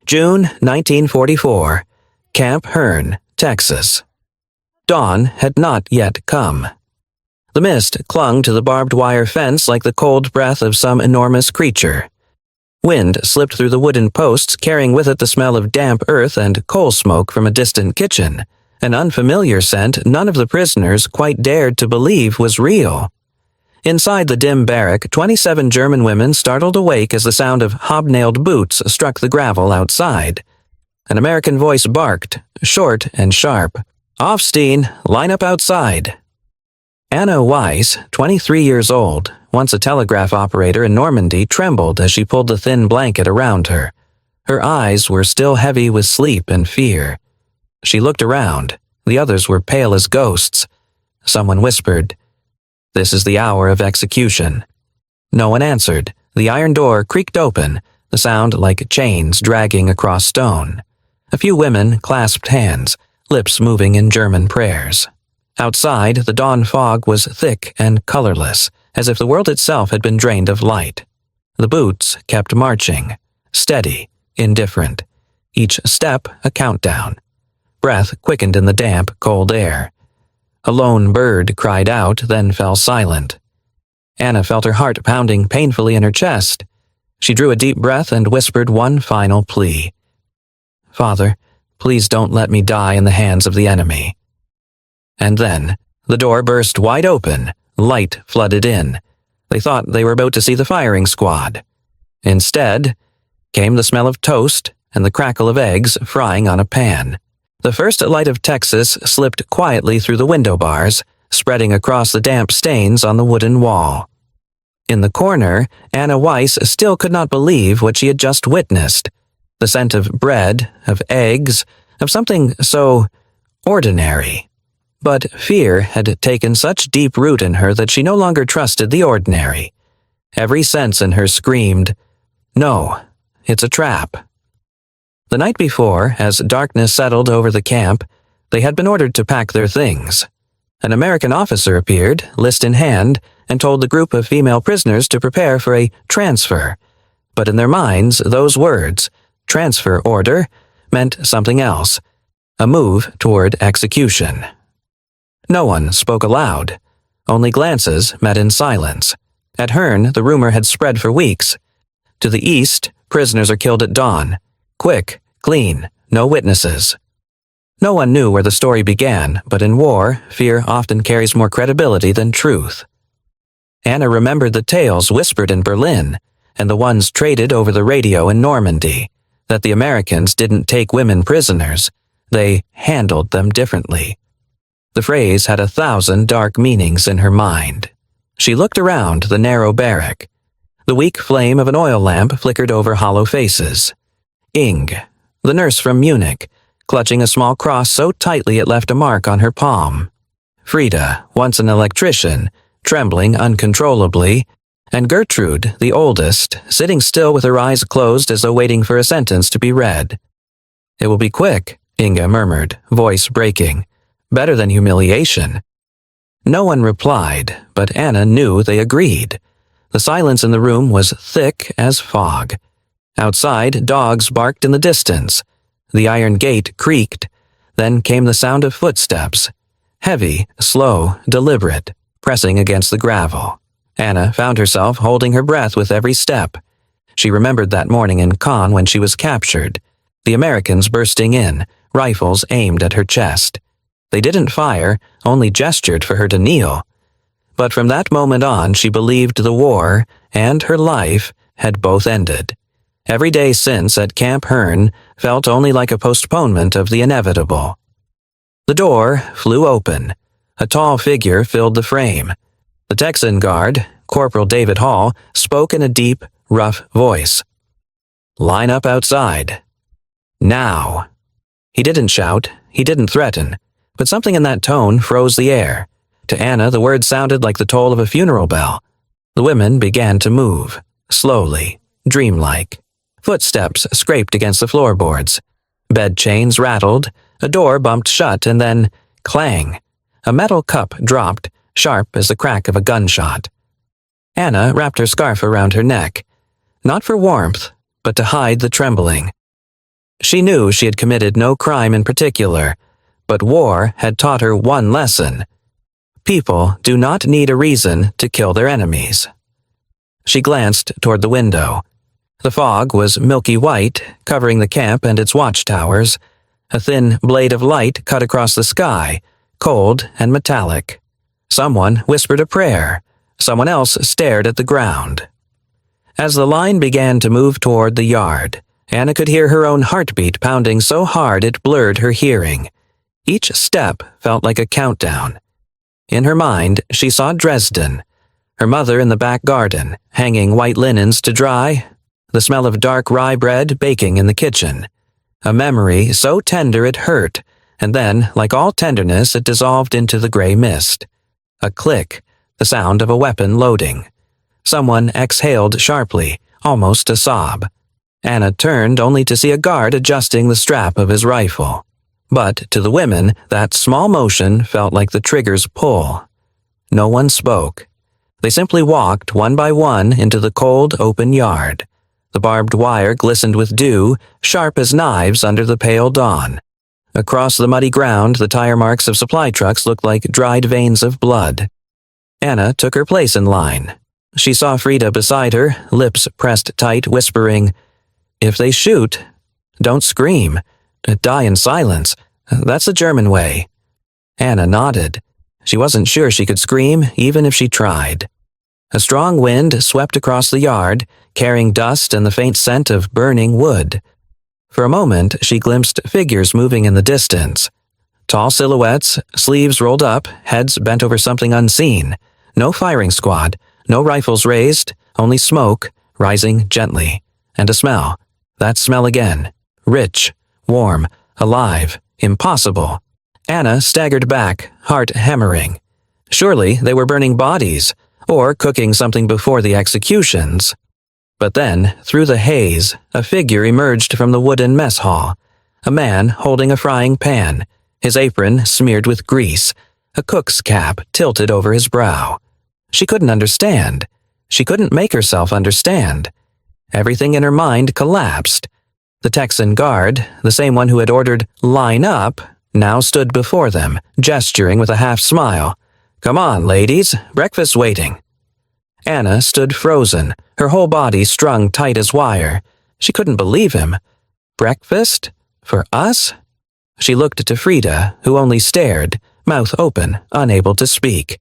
June 1944, Camp Hearn, Texas. Dawn had not yet come. The mist clung to the barbed wire fence like the cold breath of some enormous creature. Wind slipped through the wooden posts, carrying with it the smell of damp earth and coal smoke from a distant kitchen, an unfamiliar scent none of the prisoners quite dared to believe was real. Inside the dim barrack, 27 German women startled awake as the sound of hobnailed boots struck the gravel outside. An American voice barked, short and sharp. "Offstein, line up outside." Anna Weiss, 23 years old, once a telegraph operator in Normandy, trembled as she pulled the thin blanket around her. Her eyes were still heavy with sleep and fear. She looked around. The others were pale as ghosts. Someone whispered, "This is the hour of execution." No one answered. The iron door creaked open, the sound like chains dragging across stone. A few women clasped hands, lips moving in German prayers. Outside, the dawn fog was thick and colorless, as if the world itself had been drained of light. The boots kept marching, steady, indifferent. Each step a countdown. Breath quickened in the damp, cold air. A lone bird cried out, then fell silent. Anna felt her heart pounding painfully in her chest. She drew a deep breath and whispered one final plea. "Father, please don't let me die in the hands of the enemy." And then, the door burst wide open, light flooded in. They thought they were about to see the firing squad. Instead, came the smell of toast and the crackle of eggs frying on a pan. The first light of Texas slipped quietly through the window bars, spreading across the damp stains on the wooden wall. In the corner, Anna Weiss still could not believe what she had just witnessed. The scent of bread, of eggs, of something so ordinary. But fear had taken such deep root in her that she no longer trusted the ordinary. Every sense in her screamed, "No, it's a trap." The night before, as darkness settled over the camp, they had been ordered to pack their things. An American officer appeared, list in hand, and told the group of female prisoners to prepare for a transfer. But in their minds, those words, transfer order, meant something else, a move toward execution. No one spoke aloud. Only glances met in silence. At Hearn, the rumor had spread for weeks. To the east, prisoners are killed at dawn. Quick, clean, no witnesses. No one knew where the story began, but in war, fear often carries more credibility than truth. Anna remembered the tales whispered in Berlin, and the ones traded over the radio in Normandy, that the Americans didn't take women prisoners, they handled them differently. The phrase had 1,000 dark meanings in her mind. She looked around the narrow barrack. The weak flame of an oil lamp flickered over hollow faces. Inge, the nurse from Munich, clutching a small cross so tightly it left a mark on her palm. Frida, once an electrician, trembling uncontrollably, and Gertrude, the oldest, sitting still with her eyes closed as though waiting for a sentence to be read. "It will be quick," Inge murmured, voice breaking. "Better than humiliation." No one replied, but Anna knew they agreed. The silence in the room was thick as fog. Outside, dogs barked in the distance. The iron gate creaked. Then came the sound of footsteps. Heavy, slow, deliberate, pressing against the gravel. Anna found herself holding her breath with every step. She remembered that morning in Caen when she was captured. The Americans bursting in, rifles aimed at her chest. They didn't fire, only gestured for her to kneel. But from that moment on, she believed the war and her life had both ended. Every day since at Camp Hearn felt only like a postponement of the inevitable. The door flew open. A tall figure filled the frame. The Texan guard, Corporal David Hall, spoke in a deep, rough voice. "Line up outside. Now." He didn't shout, he didn't threaten, but something in that tone froze the air. To Anna, the words sounded like the toll of a funeral bell. The women began to move, slowly, dreamlike. Footsteps scraped against the floorboards. Bed chains rattled, a door bumped shut, and then, clang. A metal cup dropped, sharp as the crack of a gunshot. Anna wrapped her scarf around her neck, not for warmth, but to hide the trembling. She knew she had committed no crime in particular, but war had taught her one lesson. People do not need a reason to kill their enemies. She glanced toward the window. The fog was milky white, covering the camp and its watchtowers. A thin blade of light cut across the sky, cold and metallic. Someone whispered a prayer. Someone else stared at the ground. As the line began to move toward the yard, Anna could hear her own heartbeat pounding so hard it blurred her hearing. Each step felt like a countdown. In her mind, she saw Dresden, her mother in the back garden, hanging white linens to dry, the smell of dark rye bread baking in the kitchen. A memory so tender it hurt, and then, like all tenderness, it dissolved into the gray mist. A click, the sound of a weapon loading. Someone exhaled sharply, almost a sob. Anna turned only to see a guard adjusting the strap of his rifle. But to the women, that small motion felt like the trigger's pull. No one spoke. They simply walked one by one into the cold, open yard. The barbed wire glistened with dew, sharp as knives under the pale dawn. Across the muddy ground, the tire marks of supply trucks looked like dried veins of blood. Anna took her place in line. She saw Frida beside her, lips pressed tight, whispering, "If they shoot, don't scream. Die in silence. That's the German way." Anna nodded. She wasn't sure she could scream, even if she tried. A strong wind swept across the yard, carrying dust and the faint scent of burning wood. For a moment, she glimpsed figures moving in the distance. Tall silhouettes, sleeves rolled up, heads bent over something unseen. No firing squad, no rifles raised, only smoke, rising gently. And a smell. That smell again. Rich, warm, alive, impossible. Anna staggered back, heart hammering. Surely they were burning bodies, or cooking something before the executions. But then, through the haze, a figure emerged from the wooden mess hall. A man holding a frying pan, his apron smeared with grease, a cook's cap tilted over his brow. She couldn't understand. She couldn't make herself understand. Everything in her mind collapsed. The Texan guard, the same one who had ordered "line up," now stood before them, gesturing with a half-smile. "Come on, ladies, breakfast's waiting." Anna stood frozen, her whole body strung tight as wire. She couldn't believe him. Breakfast? For us? She looked to Frida, who only stared, mouth open, unable to speak.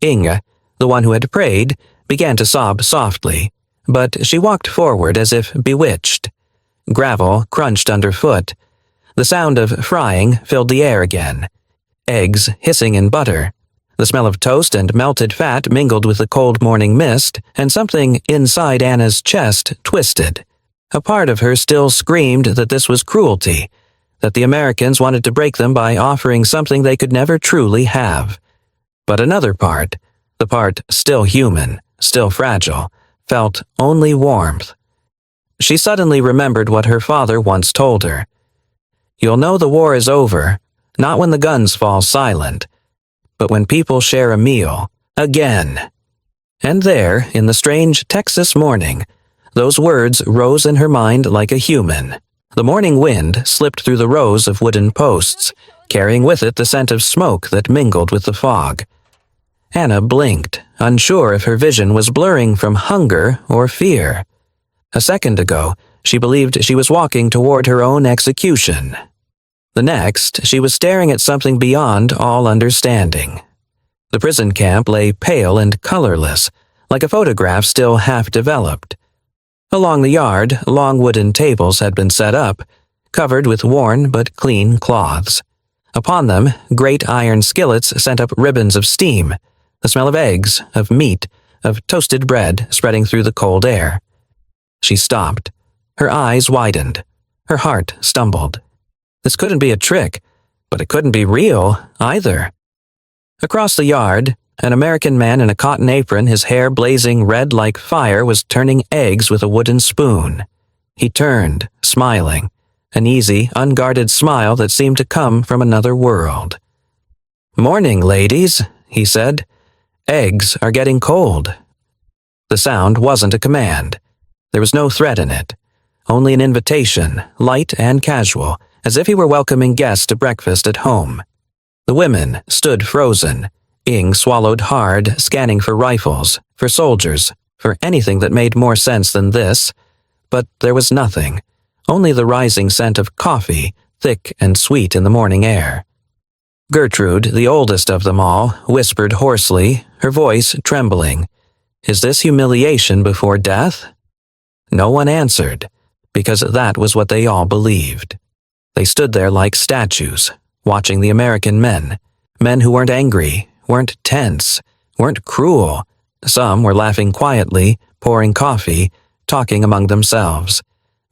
Inge, the one who had prayed, began to sob softly, but she walked forward as if bewitched. Gravel crunched underfoot. The sound of frying filled the air again. Eggs hissing in butter. The smell of toast and melted fat mingled with the cold morning mist, and something inside Anna's chest twisted. A part of her still screamed that this was cruelty, that the Americans wanted to break them by offering something they could never truly have. But another part, the part still human, still fragile, felt only warmth. She suddenly remembered what her father once told her. "You'll know the war is over, not when the guns fall silent, but when people share a meal, again." And there, in the strange Texas morning, those words rose in her mind like a human. The morning wind slipped through the rows of wooden posts, carrying with it the scent of smoke that mingled with the fog. Anna blinked, unsure if her vision was blurring from hunger or fear. A second ago, she believed she was walking toward her own execution. The next, she was staring at something beyond all understanding. The prison camp lay pale and colorless, like a photograph still half-developed. Along the yard, long wooden tables had been set up, covered with worn but clean cloths. Upon them, great iron skillets sent up ribbons of steam, the smell of eggs, of meat, of toasted bread spreading through the cold air. She stopped. Her eyes widened. Her heart stumbled. This couldn't be a trick, but it couldn't be real, either. Across the yard, an American man in a cotton apron, his hair blazing red like fire, was turning eggs with a wooden spoon. He turned, smiling, an easy, unguarded smile that seemed to come from another world. "Morning, ladies," he said. "Eggs are getting cold." The sound wasn't a command. There was no threat in it. only an invitation, light and casual, as if he were welcoming guests to breakfast at home. The women stood frozen. Ing swallowed hard, scanning for rifles, for soldiers, for anything that made more sense than this. But there was nothing, only the rising scent of coffee, thick and sweet in the morning air. Gertrude, the oldest of them all, whispered hoarsely, her voice trembling, "Is this humiliation before death?" No one answered, because that was what they all believed. They stood there like statues, watching the American men who weren't angry, weren't tense, weren't cruel. Some were laughing quietly, pouring coffee, talking among themselves.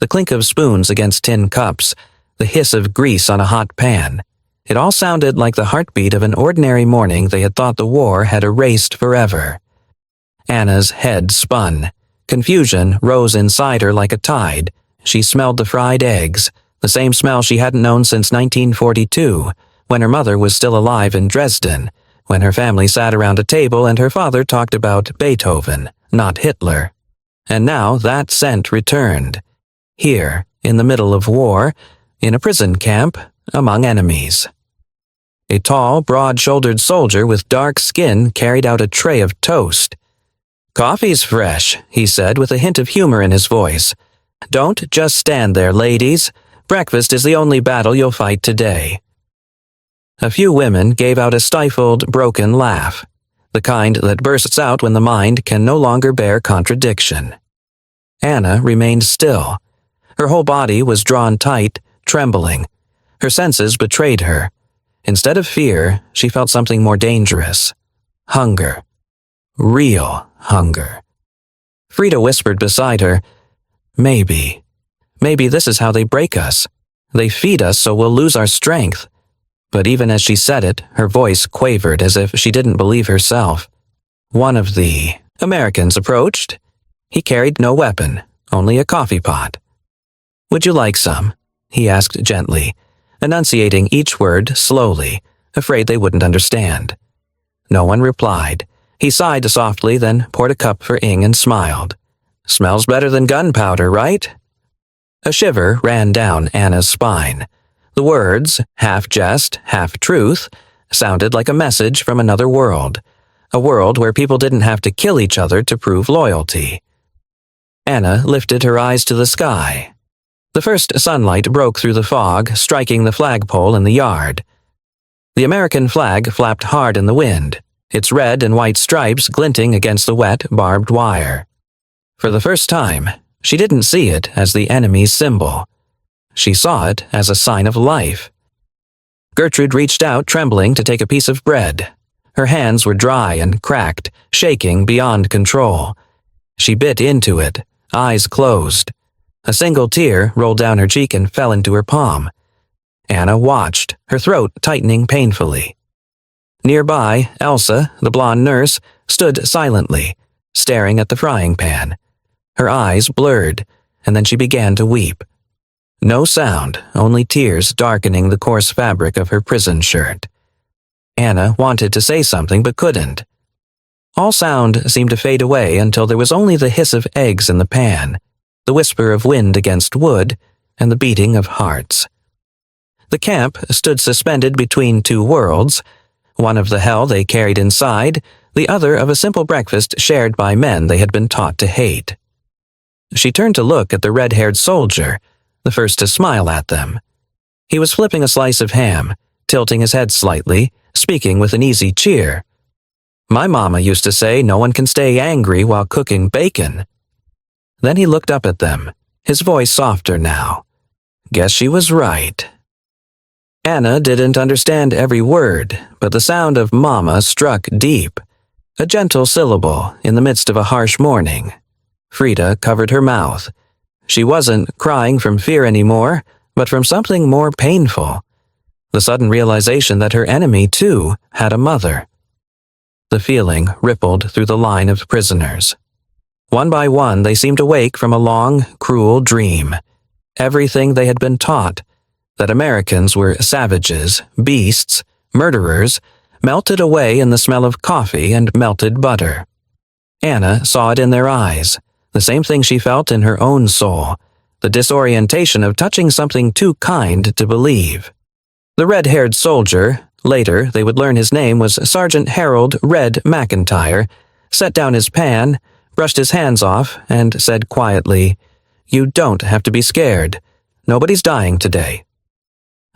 The clink of spoons against tin cups, the hiss of grease on a hot pan. It all sounded like the heartbeat of an ordinary morning they had thought the war had erased forever. Anna's head spun. Confusion rose inside her like a tide. She smelled the fried eggs, the same smell she hadn't known since 1942, when her mother was still alive in Dresden, when her family sat around a table and her father talked about Beethoven, not Hitler. And now that scent returned. Here, in the middle of war, in a prison camp, among enemies. A tall, broad-shouldered soldier with dark skin carried out a tray of toast. "Coffee's fresh," he said with a hint of humor in his voice. "Don't just stand there, ladies. Breakfast is the only battle you'll fight today." A few women gave out a stifled, broken laugh, the kind that bursts out when the mind can no longer bear contradiction. Anna remained still. Her whole body was drawn tight, trembling. Her senses betrayed her. Instead of fear, she felt something more dangerous. Hunger. Real hunger. Frida whispered beside her, Maybe this is how they break us. They feed us so we'll lose our strength." But even as she said it, her voice quavered as if she didn't believe herself. One of the Americans approached. He carried no weapon, only a coffee pot. "Would you like some?" he asked gently, enunciating each word slowly, afraid they wouldn't understand. No one replied. He sighed softly, then poured a cup for Ing and smiled. "Smells better than gunpowder, right?" A shiver ran down Anna's spine. The words, half jest, half truth, sounded like a message from another world, a world where people didn't have to kill each other to prove loyalty. Anna lifted her eyes to the sky. The first sunlight broke through the fog, striking the flagpole in the yard. The American flag flapped hard in the wind, its red and white stripes glinting against the wet, barbed wire. For the first time, she didn't see it as the enemy's symbol. She saw it as a sign of life. Gertrude reached out, trembling, to take a piece of bread. Her hands were dry and cracked, shaking beyond control. She bit into it, eyes closed. A single tear rolled down her cheek and fell into her palm. Anna watched, her throat tightening painfully. Nearby, Elsa, the blonde nurse, stood silently, staring at the frying pan. Her eyes blurred, and then she began to weep. No sound, only tears darkening the coarse fabric of her prison shirt. Anna wanted to say something but couldn't. All sound seemed to fade away until there was only the hiss of eggs in the pan, the whisper of wind against wood, and the beating of hearts. The camp stood suspended between two worlds, one of the hell they carried inside, the other of a simple breakfast shared by men they had been taught to hate. She turned to look at the red-haired soldier, the first to smile at them. He was flipping a slice of ham, tilting his head slightly, speaking with an easy cheer. "My mama used to say no one can stay angry while cooking bacon." Then he looked up at them, his voice softer now. Guess she was right. Anna didn't understand every word, but the sound of mama struck deep, a gentle syllable in the midst of a harsh morning. Frida covered her mouth. She wasn't crying from fear anymore, but from something more painful. The sudden realization that her enemy, too, had a mother. The feeling rippled through the line of prisoners. One by one, they seemed to wake from a long, cruel dream. Everything they had been taught, that Americans were savages, beasts, murderers, melted away in the smell of coffee and melted butter. Anna saw it in their eyes, the same thing she felt in her own soul, the disorientation of touching something too kind to believe. The red-haired soldier, later they would learn his name was Sergeant Harold Red McIntyre, set down his pan, brushed his hands off, and said quietly, "You don't have to be scared. Nobody's dying today."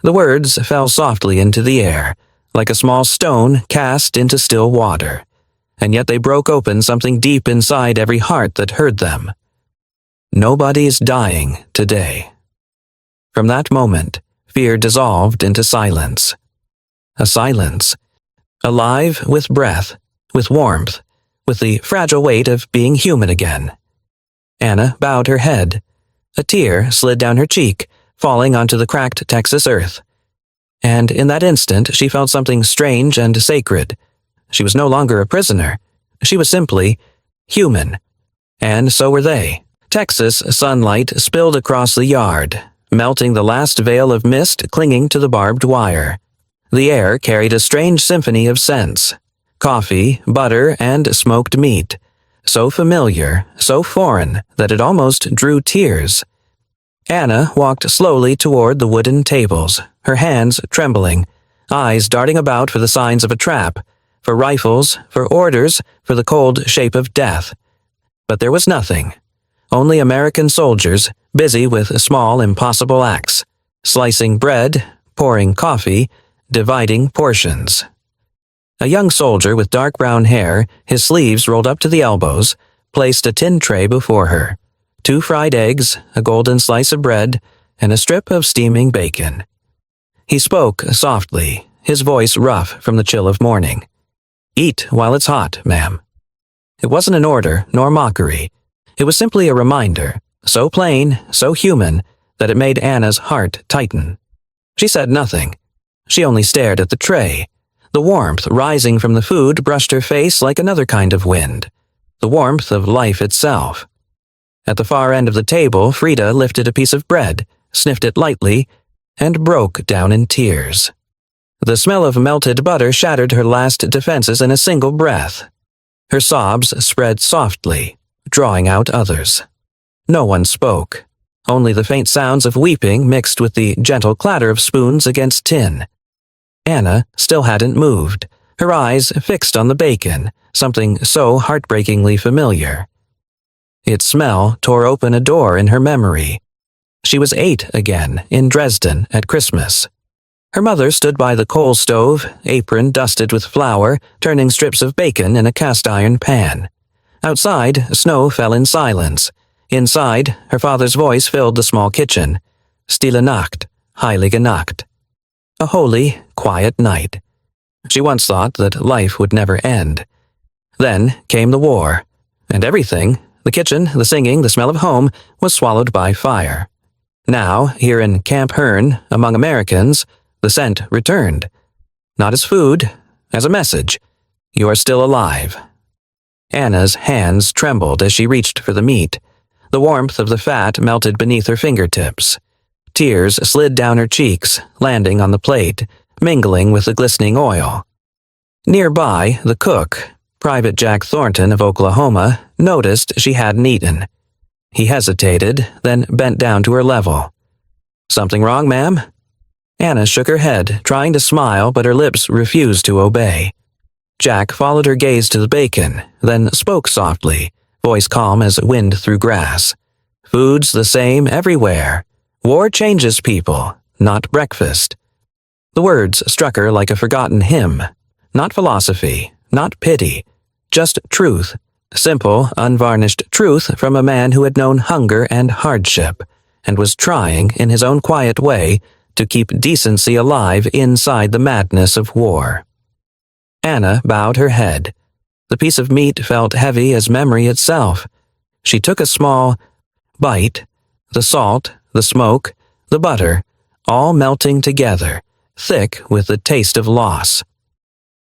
The words fell softly into the air, like a small stone cast into still water, and yet they broke open something deep inside every heart that heard them. Nobody's dying today. From that moment, fear dissolved into silence. A silence, alive with breath, with warmth, with the fragile weight of being human again. Anna bowed her head. A tear slid down her cheek, falling onto the cracked Texas earth. And in that instant she felt something strange and sacred. She was no longer a prisoner. She was simply human. And so were they. Texas sunlight spilled across the yard, melting the last veil of mist clinging to the barbed wire. The air carried a strange symphony of scents. Coffee, butter, and smoked meat. So familiar, so foreign, that it almost drew tears. Anna walked slowly toward the wooden tables, her hands trembling, eyes darting about for the signs of a trap, for rifles, for orders, for the cold shape of death. But there was nothing. Only American soldiers, busy with a small, impossible axe, slicing bread, pouring coffee, dividing portions. A young soldier with dark brown hair, his sleeves rolled up to the elbows, placed a tin tray before her. 2 fried eggs, a golden slice of bread, and a strip of steaming bacon. He spoke softly, his voice rough from the chill of morning. "Eat while it's hot, ma'am." It wasn't an order, nor mockery. It was simply a reminder, so plain, so human, that it made Anna's heart tighten. She said nothing. She only stared at the tray. The warmth rising from the food brushed her face like another kind of wind, the warmth of life itself. At the far end of the table, Frida lifted a piece of bread, sniffed it lightly, and broke down in tears. The smell of melted butter shattered her last defenses in a single breath. Her sobs spread softly, drawing out others. No one spoke, only the faint sounds of weeping mixed with the gentle clatter of spoons against tin. Anna still hadn't moved, her eyes fixed on the bacon, something so heartbreakingly familiar. Its smell tore open a door in her memory. She was 8 again, in Dresden, at Christmas. Her mother stood by the coal stove, apron dusted with flour, turning strips of bacon in a cast-iron pan. Outside, snow fell in silence. Inside, her father's voice filled the small kitchen. Stille Nacht, Heilige Nacht. A holy, quiet night. She once thought that life would never end. Then came the war, and everything, the kitchen, the singing, the smell of home, was swallowed by fire. Now, here in Camp Hearn, among Americans, the scent returned. Not as food, as a message. You are still alive. Anna's hands trembled as she reached for the meat. The warmth of the fat melted beneath her fingertips. Tears slid down her cheeks, landing on the plate, mingling with the glistening oil. Nearby, the cook, Private Jack Thornton of Oklahoma, noticed she hadn't eaten. He hesitated, then bent down to her level. "Something wrong, ma'am?" Anna shook her head, trying to smile, but her lips refused to obey. Jack followed her gaze to the bacon, then spoke softly, voice calm as wind through grass. "Food's the same everywhere. War changes people, not breakfast." The words struck her like a forgotten hymn. Not philosophy, not pity, just truth. Simple, unvarnished truth from a man who had known hunger and hardship, and was trying, in his own quiet way, to keep decency alive inside the madness of war. Anna bowed her head. The piece of meat felt heavy as memory itself. She took a small bite, the salt, the smoke, the butter, all melting together, thick with the taste of loss.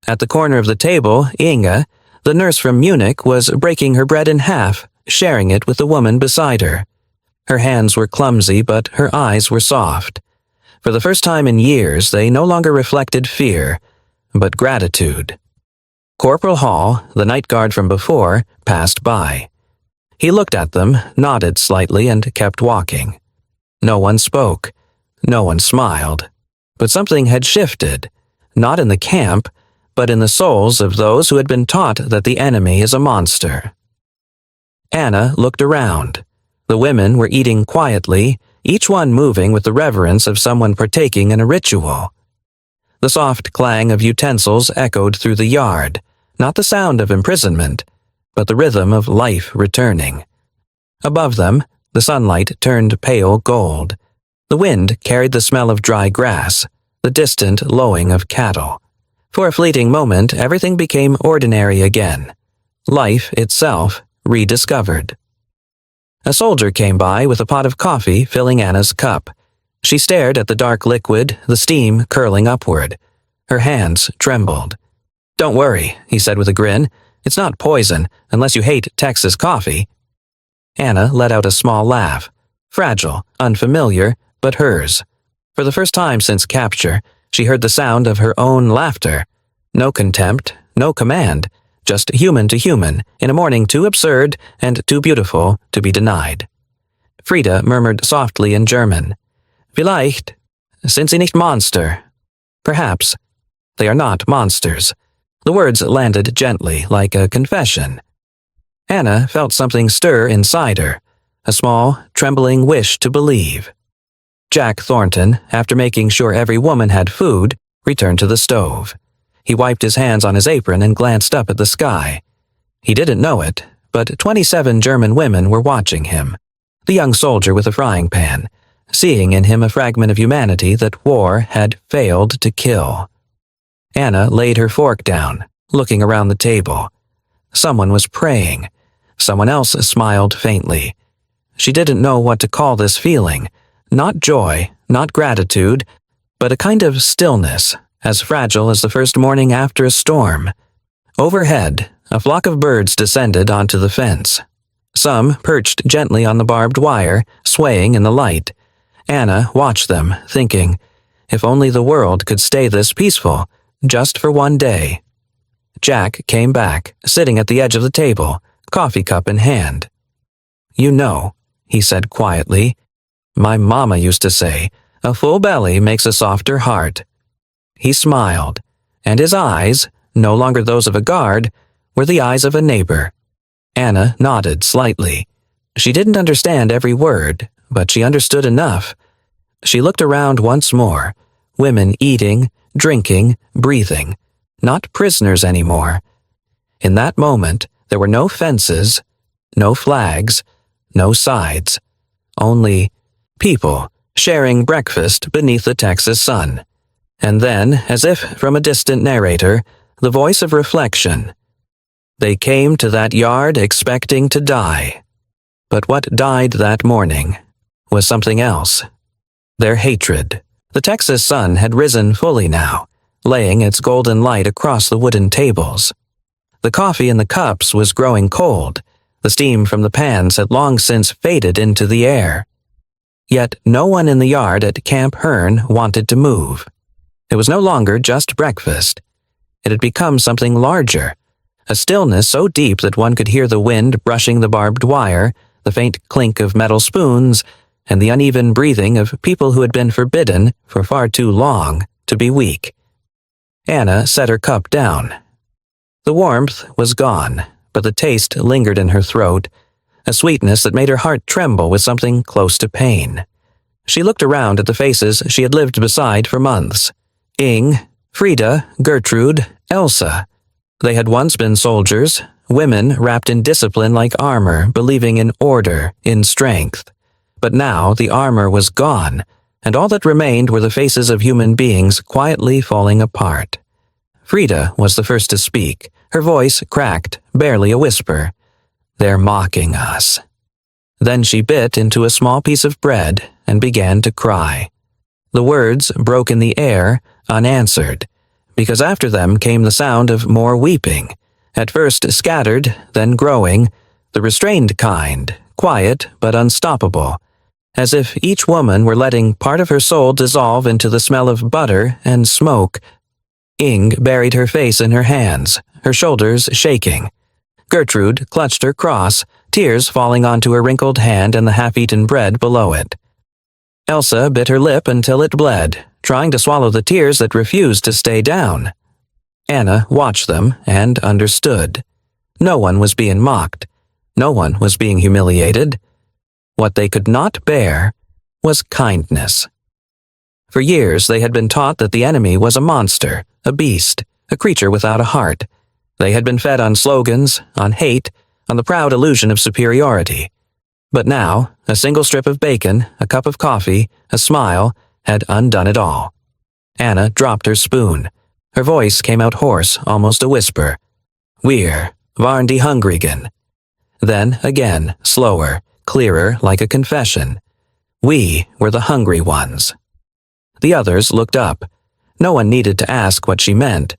At the corner of the table, Inga, the nurse from Munich, was breaking her bread in half, sharing it with the woman beside her. Her hands were clumsy, but her eyes were soft. For the first time in years, they no longer reflected fear, but gratitude. Corporal Hall, the night guard from before, passed by. He looked at them, nodded slightly, and kept walking. No one spoke. No one smiled. But something had shifted, not in the camp, but in the souls of those who had been taught that the enemy is a monster. Anna looked around. The women were eating quietly, each one moving with the reverence of someone partaking in a ritual. The soft clang of utensils echoed through the yard, not the sound of imprisonment, but the rhythm of life returning. Above them, the sunlight turned pale gold. The wind carried the smell of dry grass, the distant lowing of cattle. For a fleeting moment, everything became ordinary again. Life itself rediscovered. A soldier came by with a pot of coffee filling Anna's cup. She stared at the dark liquid, the steam curling upward. Her hands trembled. "Don't worry," he said with a grin. "It's not poison, unless you hate Texas coffee." Anna let out a small laugh. Fragile, unfamiliar, but hers. For the first time since capture, she heard the sound of her own laughter. No contempt, no command, just human to human, in a morning too absurd and too beautiful to be denied. Frida murmured softly in German, "Vielleicht, sind sie nicht Monster?" Perhaps. They are not monsters. The words landed gently, like a confession. Anna felt something stir inside her, a small, trembling wish to believe. Jack Thornton, after making sure every woman had food, returned to the stove. He wiped his hands on his apron and glanced up at the sky. He didn't know it, but 27 German women were watching him. The young soldier with a frying pan, seeing in him a fragment of humanity that war had failed to kill. Anna laid her fork down, looking around the table. Someone was praying. Someone else smiled faintly. She didn't know what to call this feeling. Not joy, not gratitude, but a kind of stillness, as fragile as the first morning after a storm. Overhead, a flock of birds descended onto the fence. Some perched gently on the barbed wire, swaying in the light. Anna watched them, thinking, if only the world could stay this peaceful, just for one day. Jack came back, sitting at the edge of the table, coffee cup in hand. "You know," he said quietly, "my mama used to say, a full belly makes a softer heart." He smiled, and his eyes, no longer those of a guard, were the eyes of a neighbor. Anna nodded slightly. She didn't understand every word, but she understood enough. She looked around once more, women eating, drinking, breathing, not prisoners anymore. In that moment, there were no fences, no flags, no sides, only people sharing breakfast beneath the Texas sun. And then, as if from a distant narrator, the voice of reflection. They came to that yard expecting to die. But what died that morning was something else. Their hatred. The Texas sun had risen fully now, laying its golden light across the wooden tables. The coffee in the cups was growing cold. The steam from the pans had long since faded into the air. Yet no one in the yard at Camp Hearn wanted to move. It was no longer just breakfast. It had become something larger, a stillness so deep that one could hear the wind brushing the barbed wire, the faint clink of metal spoons, and the uneven breathing of people who had been forbidden, for far too long, to be weak. Anna set her cup down. The warmth was gone, but the taste lingered in her throat, a sweetness that made her heart tremble with something close to pain. She looked around at the faces she had lived beside for months. Ing, Frida, Gertrude, Elsa. They had once been soldiers, women wrapped in discipline like armor, believing in order, in strength. But now the armor was gone, and all that remained were the faces of human beings quietly falling apart. Frida was the first to speak, her voice cracked, barely a whisper. "They're mocking us." Then she bit into a small piece of bread and began to cry. The words broke in the air, unanswered, because after them came the sound of more weeping, at first scattered, then growing, the restrained kind, quiet but unstoppable, as if each woman were letting part of her soul dissolve into the smell of butter and smoke. Ing buried her face in her hands, her shoulders shaking. Gertrude clutched her cross, tears falling onto her wrinkled hand and the half-eaten bread below it. Elsa bit her lip until it bled, trying to swallow the tears that refused to stay down. Anna watched them and understood. No one was being mocked. No one was being humiliated. What they could not bear was kindness. For years they had been taught that the enemy was a monster, a beast, a creature without a heart. They had been fed on slogans, on hate, on the proud illusion of superiority. But now, a single strip of bacon, a cup of coffee, a smile, had undone it all. Anna dropped her spoon. Her voice came out hoarse, almost a whisper. "Wir waren die Hungrigen." Then, again, slower, clearer, like a confession. "We were the hungry ones." The others looked up. No one needed to ask what she meant.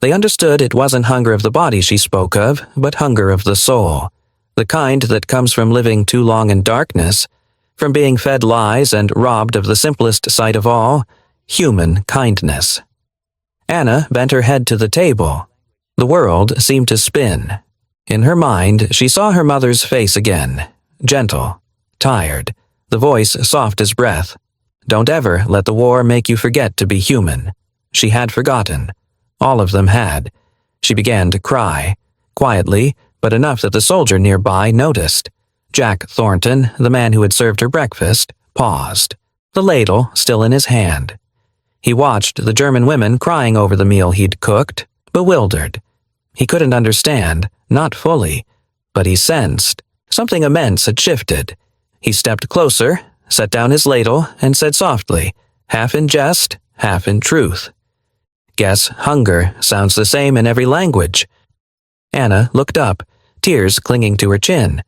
They understood it wasn't hunger of the body she spoke of, but hunger of the soul. The kind that comes from living too long in darkness, from being fed lies and robbed of the simplest sight of all, human kindness. Anna bent her head to the table. The world seemed to spin. In her mind, she saw her mother's face again, gentle, tired, the voice soft as breath. Don't ever let the war make you forget to be human. She had forgotten. All of them had. She began to cry, quietly, but enough that the soldier nearby noticed. Jack Thornton, the man who had served her breakfast, paused, the ladle still in his hand. He watched the German women crying over the meal he'd cooked, bewildered. He couldn't understand, not fully, but he sensed something immense had shifted. He stepped closer, set down his ladle, and said softly, half in jest, half in truth, "Guess hunger sounds the same in every language." Anna looked up, tears clinging to her chin.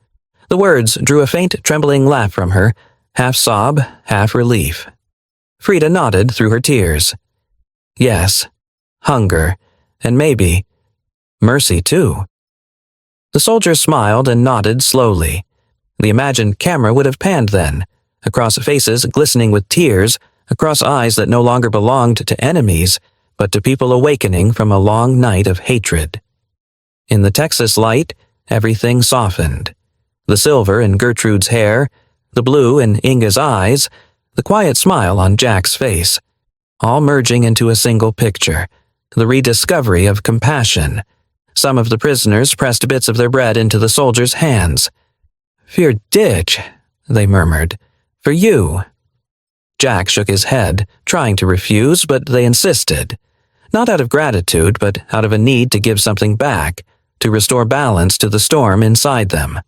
The words drew a faint trembling laugh from her, half sob, half relief. Frida nodded through her tears. Yes, hunger, and maybe mercy too. The soldier smiled and nodded slowly. The imagined camera would have panned then, across faces glistening with tears, across eyes that no longer belonged to enemies, but to people awakening from a long night of hatred. In the Texas light, everything softened. The silver in Gertrude's hair, the blue in Inga's eyes, the quiet smile on Jack's face, all merging into a single picture, the rediscovery of compassion. Some of the prisoners pressed bits of their bread into the soldiers' hands. "Für dich," they murmured. "For you." Jack shook his head, trying to refuse, but they insisted. Not out of gratitude, but out of a need to give something back, to restore balance to the storm inside them.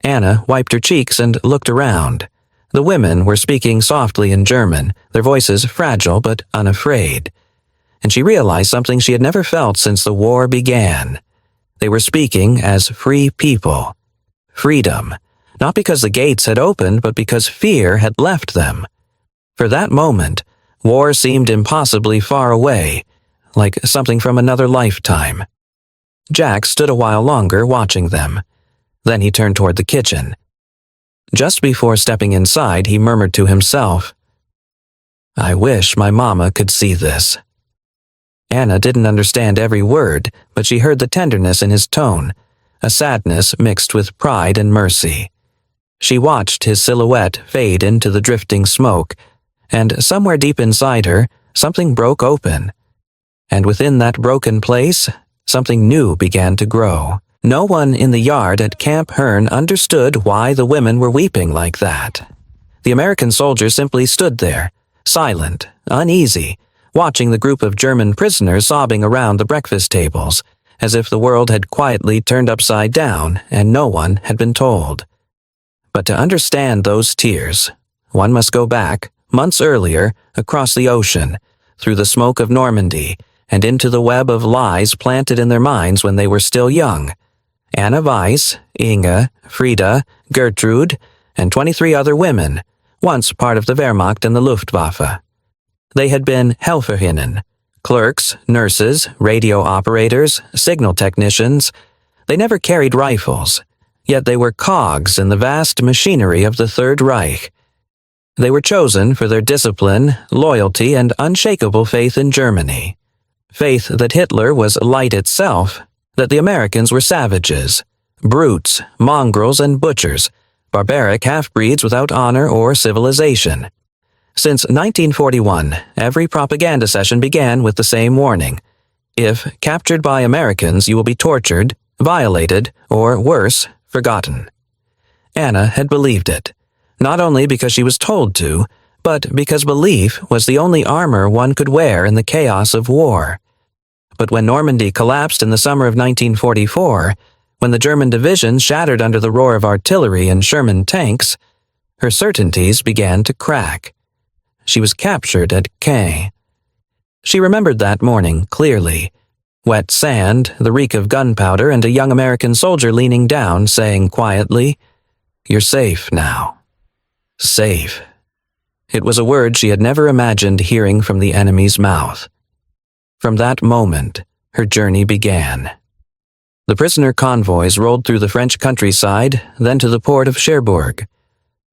Anna wiped her cheeks and looked around. The women were speaking softly in German, their voices fragile but unafraid. And she realized something she had never felt since the war began. They were speaking as free people. Freedom, not because the gates had opened, but because fear had left them. For that moment, war seemed impossibly far away, like something from another lifetime. Jack stood a while longer watching them. Then he turned toward the kitchen. Just before stepping inside, he murmured to himself, "I wish my mama could see this." Anna didn't understand every word, but she heard the tenderness in his tone, a sadness mixed with pride and mercy. She watched his silhouette fade into the drifting smoke, and somewhere deep inside her, something broke open. And within that broken place, something new began to grow. No one in the yard at Camp Hearn understood why the women were weeping like that. The American soldiers simply stood there, silent, uneasy, watching the group of German prisoners sobbing around the breakfast tables, as if the world had quietly turned upside down and no one had been told. But to understand those tears, one must go back, months earlier, across the ocean, through the smoke of Normandy, and into the web of lies planted in their minds when they were still young. Anna Weiss, Inga, Frida, Gertrude, and 23 other women, once part of the Wehrmacht and the Luftwaffe. They had been Helferinnen, clerks, nurses, radio operators, signal technicians. They never carried rifles, yet they were cogs in the vast machinery of the Third Reich. They were chosen for their discipline, loyalty, and unshakable faith in Germany. Faith that Hitler was light itself, that the Americans were savages, brutes, mongrels, and butchers, barbaric half-breeds without honor or civilization. Since 1941, every propaganda session began with the same warning. If captured by Americans, you will be tortured, violated, or worse, forgotten. Anna had believed it, not only because she was told to, but because belief was the only armor one could wear in the chaos of war. But when Normandy collapsed in the summer of 1944, when the German divisions shattered under the roar of artillery and Sherman tanks, her certainties began to crack. She was captured at Caen. She remembered that morning clearly. Wet sand, the reek of gunpowder, and a young American soldier leaning down, saying quietly, "You're safe now." Safe. It was a word she had never imagined hearing from the enemy's mouth. From that moment, her journey began. The prisoner convoys rolled through the French countryside, then to the port of Cherbourg.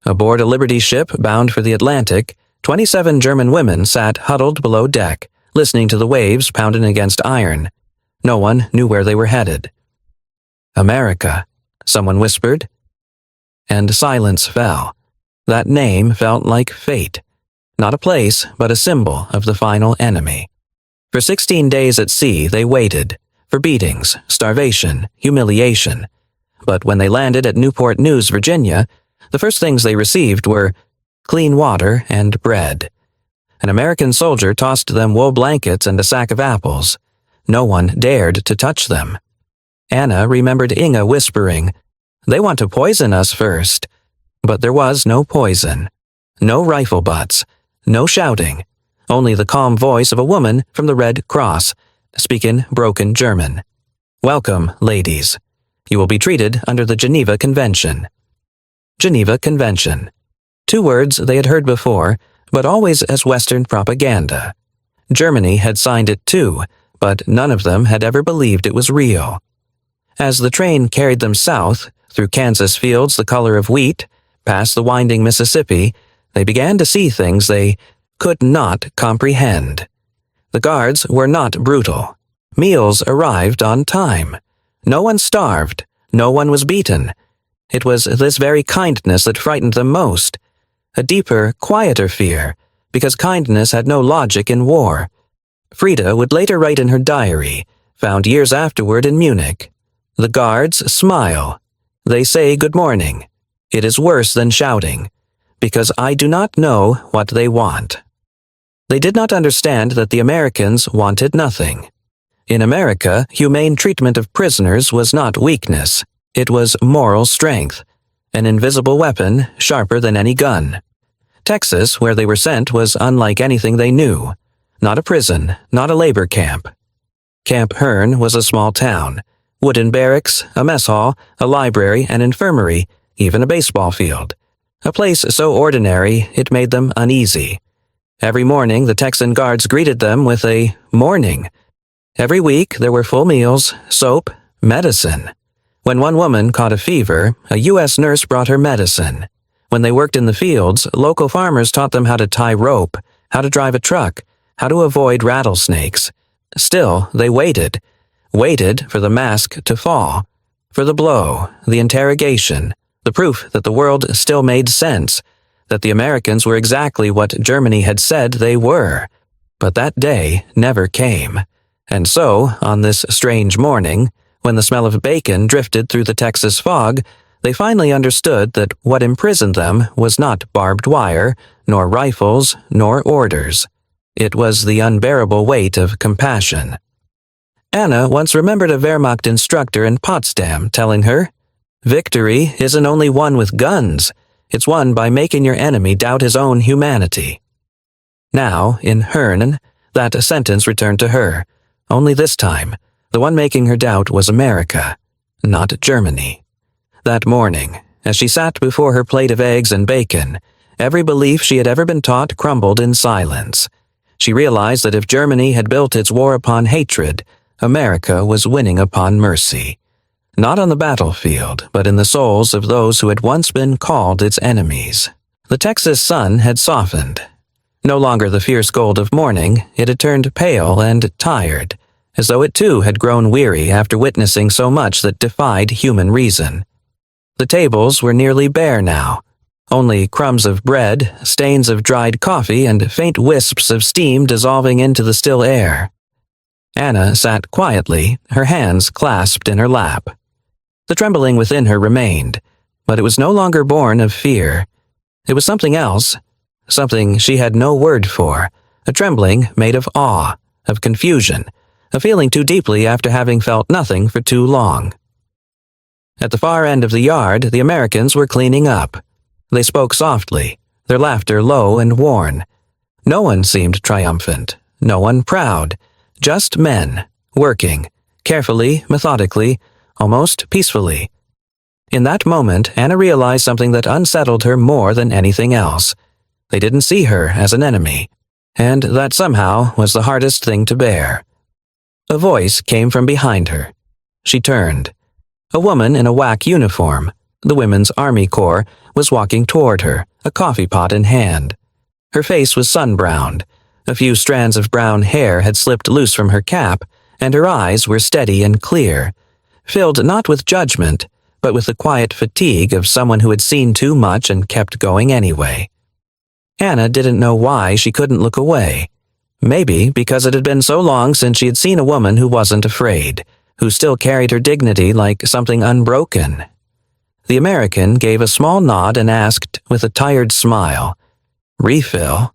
Aboard a Liberty ship bound for the Atlantic, 27 German women sat huddled below deck, listening to the waves pounding against iron. No one knew where they were headed. "America," someone whispered. And silence fell. That name felt like fate. Not a place, but a symbol of the final enemy. For 16 days at sea, they waited, for beatings, starvation, humiliation. But when they landed at Newport News, Virginia, the first things they received were clean water and bread. An American soldier tossed them wool blankets and a sack of apples. No one dared to touch them. Anna remembered Inga whispering, "They want to poison us first." But there was no poison. No rifle butts. No shouting. Only the calm voice of a woman from the Red Cross, speaking broken German. "Welcome, ladies. You will be treated under the Geneva Convention." Geneva Convention. 2 words they had heard before, but always as Western propaganda. Germany had signed it too, but none of them had ever believed it was real. As the train carried them south, through Kansas fields the color of wheat, past the winding Mississippi, they began to see things they could not comprehend. The guards were not brutal. Meals arrived on time. No one starved. No one was beaten. It was this very kindness that frightened them most. A deeper, quieter fear, because kindness had no logic in war. Frida would later write in her diary, found years afterward in Munich, "The guards smile. They say good morning. It is worse than shouting, because I do not know what they want." They did not understand that the Americans wanted nothing. In America, humane treatment of prisoners was not weakness. It was moral strength, an invisible weapon sharper than any gun. Texas, where they were sent, was unlike anything they knew. Not a prison, not a labor camp. Camp Hearn was a small town. Wooden barracks, a mess hall, a library, an infirmary, even a baseball field. A place so ordinary it made them uneasy. Every morning the Texan guards greeted them with a morning. Every week there were full meals, soap, medicine. When one woman caught a fever, a U.S. nurse brought her medicine. When they worked in the fields, local farmers taught them how to tie rope, how to drive a truck, how to avoid rattlesnakes. Still, they waited for the mask to fall, for the blow, the interrogation, the proof that the world still made sense, that the Americans were exactly what Germany had said they were. But that day never came. And so, on this strange morning, when the smell of bacon drifted through the Texas fog, they finally understood that what imprisoned them was not barbed wire, nor rifles, nor orders. It was the unbearable weight of compassion. Anna once remembered a Wehrmacht instructor in Potsdam telling her, "Victory isn't only won with guns, it's won by making your enemy doubt his own humanity." Now, in Hearn, that sentence returned to her. Only this time, the one making her doubt was America, not Germany. That morning, as she sat before her plate of eggs and bacon, every belief she had ever been taught crumbled in silence. She realized that if Germany had built its war upon hatred, America was winning upon mercy. Not on the battlefield, but in the souls of those who had once been called its enemies. The Texas sun had softened. No longer the fierce gold of morning, it had turned pale and tired, as though it too had grown weary after witnessing so much that defied human reason. The tables were nearly bare now. Only crumbs of bread, stains of dried coffee, and faint wisps of steam dissolving into the still air. Anna sat quietly, her hands clasped in her lap. The trembling within her remained, but it was no longer born of fear. It was something else, something she had no word for, a trembling made of awe, of confusion, of feeling too deeply after having felt nothing for too long. At the far end of the yard, the Americans were cleaning up. They spoke softly, their laughter low and worn. No one seemed triumphant, no one proud, just men, working, carefully, methodically, almost peacefully. In that moment, Anna realized something that unsettled her more than anything else. They didn't see her as an enemy, and that somehow was the hardest thing to bear. A voice came from behind her. She turned. A woman in a WWII uniform, the Women's Army Corps, was walking toward her, a coffee pot in hand. Her face was sun-browned. A few strands of brown hair had slipped loose from her cap, and her eyes were steady and clear, filled not with judgment, but with the quiet fatigue of someone who had seen too much and kept going anyway. Anna didn't know why she couldn't look away. Maybe because it had been so long since she had seen a woman who wasn't afraid, who still carried her dignity like something unbroken. The American gave a small nod and asked, with a tired smile, "Refill?"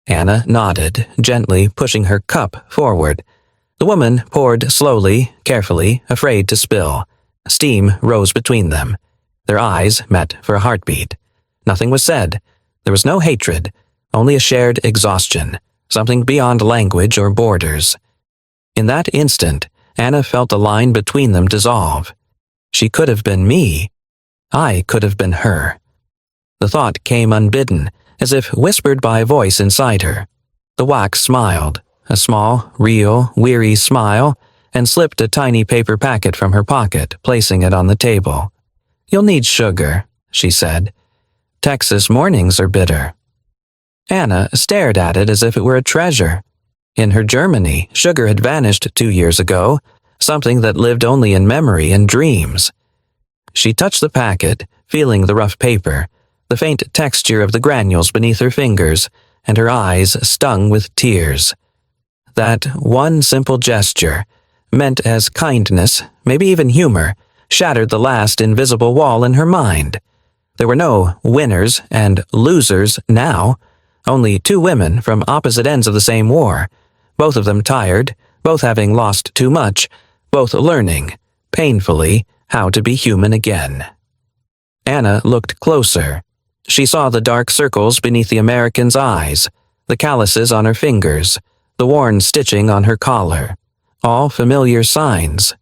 Anna nodded, gently pushing her cup forward. The woman poured slowly, carefully, afraid to spill. Steam rose between them. Their eyes met for a heartbeat. Nothing was said. There was no hatred, only a shared exhaustion, something beyond language or borders. In that instant, Anna felt the line between them dissolve. She could have been me. I could have been her. The thought came unbidden, as if whispered by a voice inside her. The WWII smiled, a small, real, weary smile, and slipped a tiny paper packet from her pocket, placing it on the table. "You'll need sugar," she said. "Texas mornings are bitter." Anna stared at it as if it were a treasure. In her Germany, sugar had vanished 2 years ago, something that lived only in memory and dreams. She touched the packet, feeling the rough paper, the faint texture of the granules beneath her fingers, and her eyes stung with tears. That one simple gesture, meant as kindness, maybe even humor, shattered the last invisible wall in her mind. There were no winners and losers now, only two women from opposite ends of the same war, both of them tired, both having lost too much, both learning, painfully, how to be human again. Anna looked closer. She saw the dark circles beneath the American's eyes, the calluses on her fingers, the worn stitching on her collar, all familiar signs,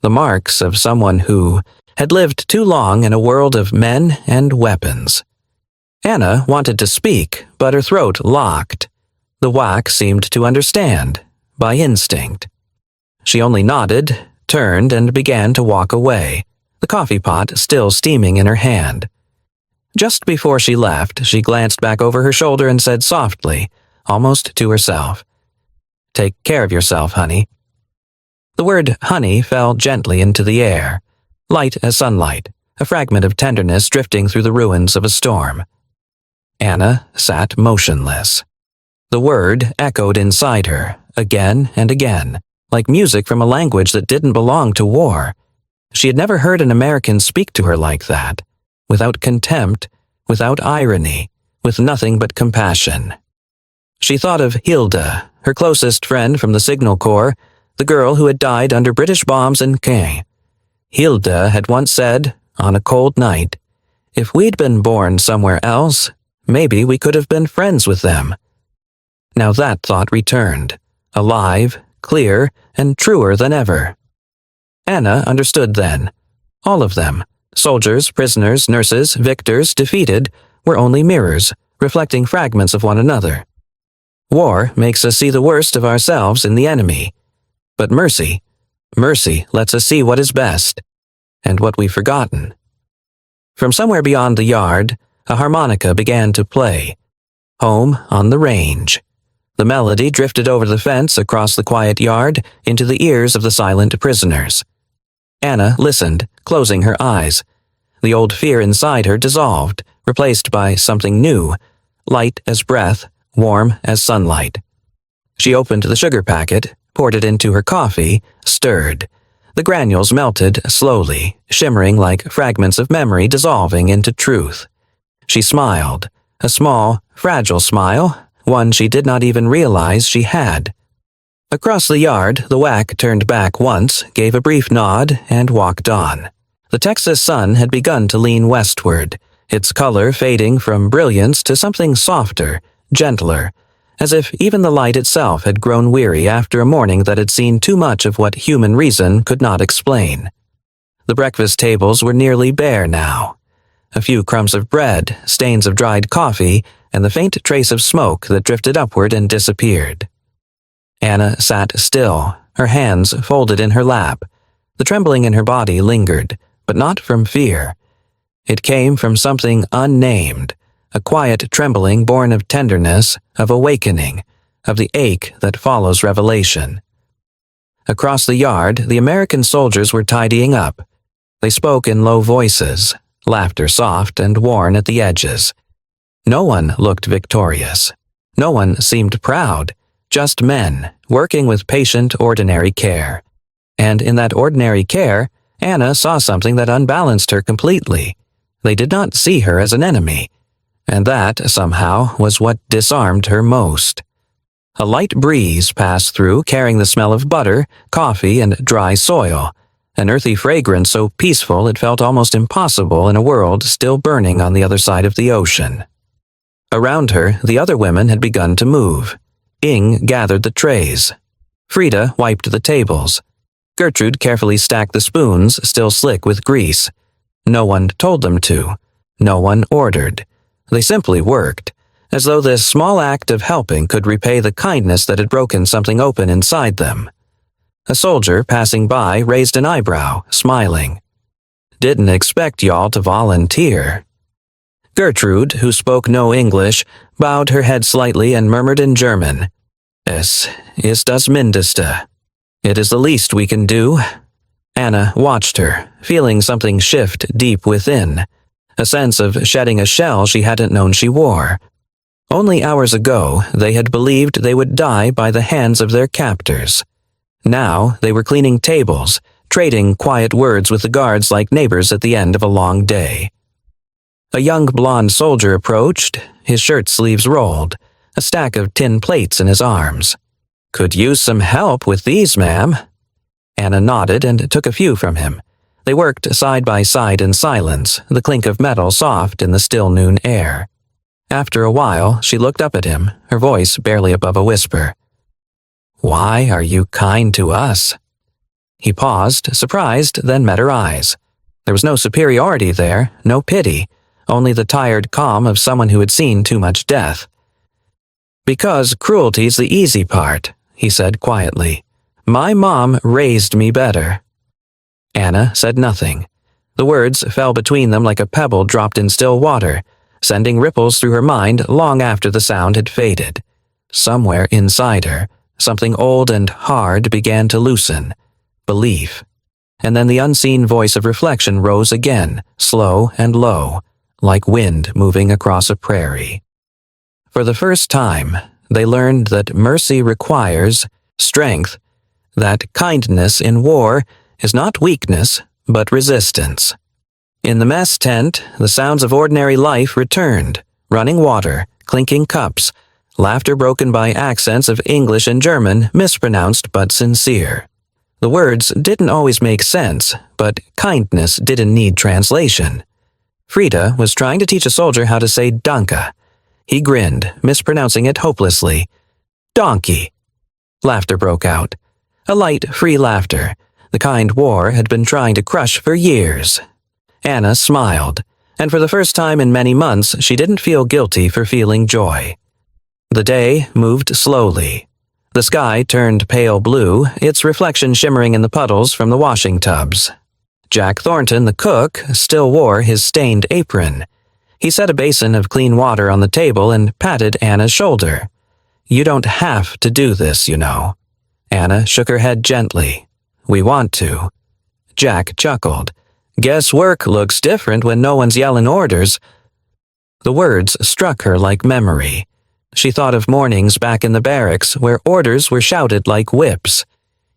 the marks of someone who had lived too long in a world of men and weapons. Anna wanted to speak, but her throat locked. The WWII seemed to understand, by instinct. She only nodded, turned, and began to walk away, the coffee pot still steaming in her hand. Just before she left, she glanced back over her shoulder and said softly, almost to herself, "Take care of yourself, honey." The word honey fell gently into the air, light as sunlight, a fragment of tenderness drifting through the ruins of a storm. Anna sat motionless. The word echoed inside her, again and again, like music from a language that didn't belong to war. She had never heard an American speak to her like that, without contempt, without irony, with nothing but compassion. She thought of Hilda, her closest friend from the Signal Corps, the girl who had died under British bombs in Caen. Hilda had once said, on a cold night, "If we'd been born somewhere else, maybe we could have been friends with them." Now that thought returned, alive, clear, and truer than ever. Anna understood then. All of them, soldiers, prisoners, nurses, victors, defeated, were only mirrors, reflecting fragments of one another. War makes us see the worst of ourselves in the enemy. But mercy lets us see what is best, and what we've forgotten. From somewhere beyond the yard, a harmonica began to play. Home on the range. The melody drifted over the fence across the quiet yard into the ears of the silent prisoners. Anna listened, closing her eyes. The old fear inside her dissolved, replaced by something new, light as breath, warm as sunlight. She opened the sugar packet, poured it into her coffee, stirred. The granules melted slowly, shimmering like fragments of memory dissolving into truth. She smiled, a small, fragile smile, one she did not even realize she had. Across the yard, the WAC turned back once, gave a brief nod, and walked on. The Texas sun had begun to lean westward, its color fading from brilliance to something softer, gentler, as if even the light itself had grown weary after a morning that had seen too much of what human reason could not explain. The breakfast tables were nearly bare now. A few crumbs of bread, stains of dried coffee, and the faint trace of smoke that drifted upward and disappeared. Anna sat still, her hands folded in her lap. The trembling in her body lingered, but not from fear. It came from something unnamed, a quiet trembling born of tenderness, of awakening, of the ache that follows revelation. Across the yard, the American soldiers were tidying up. They spoke in low voices, laughter soft and worn at the edges. No one looked victorious. No one seemed proud. Just men, working with patient, ordinary care. And in that ordinary care, Anna saw something that unbalanced her completely. They did not see her as an enemy. And that, somehow, was what disarmed her most. A light breeze passed through, carrying the smell of butter, coffee, and dry soil, an earthy fragrance so peaceful it felt almost impossible in a world still burning on the other side of the ocean. Around her, the other women had begun to move. Ing gathered the trays. Frida wiped the tables. Gertrude carefully stacked the spoons, still slick with grease. No one told them to. No one ordered. They simply worked, as though this small act of helping could repay the kindness that had broken something open inside them. A soldier passing by raised an eyebrow, smiling. "Didn't expect y'all to volunteer." Gertrude, who spoke no English, bowed her head slightly and murmured in German, "Es ist das Mindeste." It is the least we can do. Anna watched her, feeling something shift deep within, a sense of shedding a shell she hadn't known she wore. Only hours ago, they had believed they would die by the hands of their captors. Now, they were cleaning tables, trading quiet words with the guards like neighbors at the end of a long day. A young blonde soldier approached, his shirt sleeves rolled, a stack of tin plates in his arms. "Could use some help with these, ma'am." Anna nodded and took a few from him. They worked side by side in silence, the clink of metal soft in the still noon air. After a while, she looked up at him, her voice barely above a whisper. "Why are you kind to us?" He paused, surprised, then met her eyes. There was no superiority there, no pity, only the tired calm of someone who had seen too much death. "Because cruelty's the easy part," he said quietly. "My mom raised me better." Anna said nothing. The words fell between them like a pebble dropped in still water, sending ripples through her mind long after the sound had faded. Somewhere inside her, something old and hard began to loosen. Belief. And then the unseen voice of reflection rose again, slow and low, like wind moving across a prairie. For the first time, they learned that mercy requires strength, that kindness in war is not weakness, but resistance. In the mess tent, the sounds of ordinary life returned, running water, clinking cups, laughter broken by accents of English and German, mispronounced but sincere. The words didn't always make sense, but kindness didn't need translation. Frida was trying to teach a soldier how to say danke. He grinned, mispronouncing it hopelessly. "Donkey." Laughter broke out. A light, free laughter, the kind war had been trying to crush for years. Anna smiled, and for the first time in many months she didn't feel guilty for feeling joy. The day moved slowly. The sky turned pale blue, its reflection shimmering in the puddles from the washing tubs. Jack Thornton, the cook, still wore his stained apron. He set a basin of clean water on the table and patted Anna's shoulder. "You don't have to do this, you know." Anna shook her head gently. "We want to." Jack chuckled. Guess work looks different when no one's yelling orders." The words struck her like memory. She thought of mornings back in the barracks where orders were shouted like whips.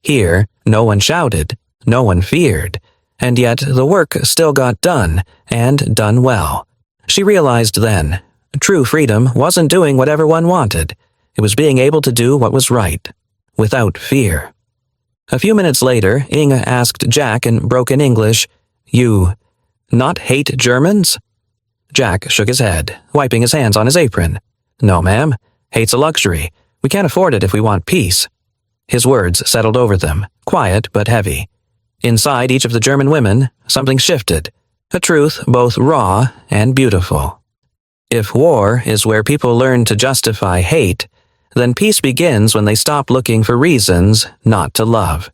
Here, no one shouted, no one feared, and yet the work still got done, and done well. She realized then, true freedom wasn't doing what everyone wanted. It was being able to do what was right, without fear. A few minutes later, Inge asked Jack in broken English, "You not hate Germans?" Jack shook his head, wiping his hands on his apron. "No, ma'am. Hate's a luxury. We can't afford it if we want peace." His words settled over them, quiet but heavy. Inside each of the German women, something shifted, a truth both raw and beautiful. If war is where people learn to justify hate, then peace begins when they stop looking for reasons not to love.